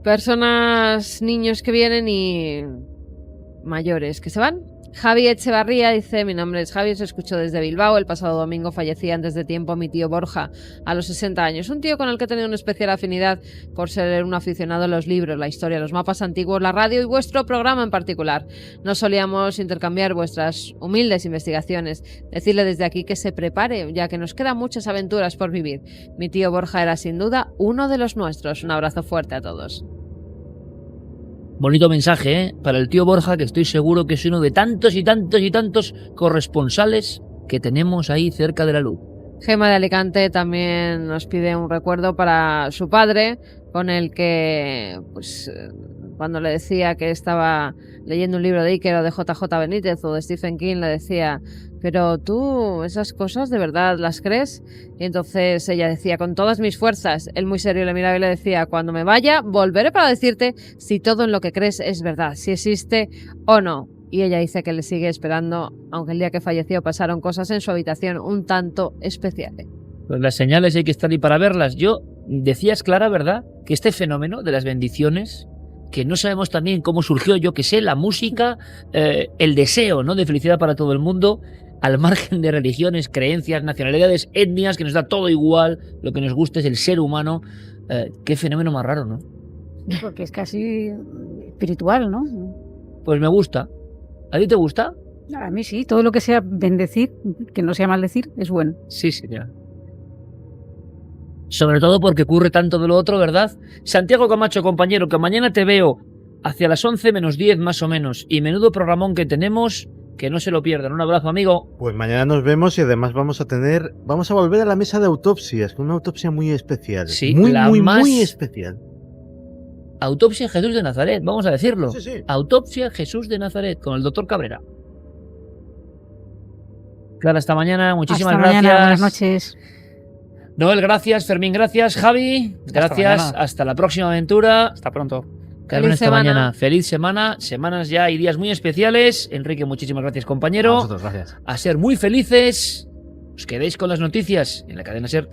Personas, niños que vienen y mayores que se van. Javi Echevarría dice, mi nombre es Javi, os escucho desde Bilbao. El pasado domingo fallecía antes de tiempo mi tío Borja, a los 60 años. Un tío con el que he tenido una especial afinidad por ser un aficionado a los libros, la historia, los mapas antiguos, la radio y vuestro programa en particular. No solíamos intercambiar vuestras humildes investigaciones. Decirle desde aquí que se prepare, ya que nos quedan muchas aventuras por vivir. Mi tío Borja era sin duda uno de los nuestros. Un abrazo fuerte a todos. Bonito mensaje, ¿eh? Para el tío Borja, que estoy seguro que es uno de tantos y tantos y tantos corresponsales que tenemos ahí cerca de la luz. Gema de Alicante también nos pide un recuerdo para su padre, con el que, pues, cuando le decía que estaba leyendo un libro de Iker o de JJ Benítez o de Stephen King, le decía: pero tú, esas cosas de verdad las crees. Y entonces ella decía: con todas mis fuerzas. Él muy serio le miraba y le decía: cuando me vaya, volveré para decirte si todo en lo que crees es verdad, si existe o no. Y ella dice que le sigue esperando, aunque el día que falleció pasaron cosas en su habitación un tanto especiales. Pues las señales hay que estar ahí para verlas. Yo decías, Clara, ¿verdad?, que este fenómeno de las bendiciones, que no sabemos también cómo surgió, yo que sé, la música, el deseo, ¿no?, de felicidad para todo el mundo, al margen de religiones, creencias, nacionalidades, etnias, que nos da todo igual, lo que nos gusta es el ser humano. Qué fenómeno más raro, ¿no? Porque es casi espiritual, ¿no? Pues me gusta. ¿A ti te gusta? A mí sí, todo lo que sea bendecir, que no sea maldecir, es bueno. Sí, señor. Sobre todo porque ocurre tanto de lo otro, ¿verdad? Santiago Camacho, compañero, que mañana te veo hacia las 11 menos 10 más o menos. Y menudo programón que tenemos, que no se lo pierdan. Un abrazo, amigo. Pues mañana nos vemos y además vamos a volver a la mesa de autopsias, con una autopsia muy especial. Sí, muy especial. Autopsia Jesús de Nazaret, vamos a decirlo. Sí, sí. Autopsia Jesús de Nazaret, con el doctor Cabrera. Clara, hasta mañana. Muchísimas Hasta gracias. Mañana, buenas noches. Noel, gracias. Fermín, gracias. Javi, gracias. Hasta la próxima aventura. Hasta pronto. Carmen, hasta mañana. Feliz semana. Semanas ya y días muy especiales. Enrique, muchísimas gracias, compañero. A vosotros, gracias. A ser muy felices. Os quedéis con las noticias en la cadena SER.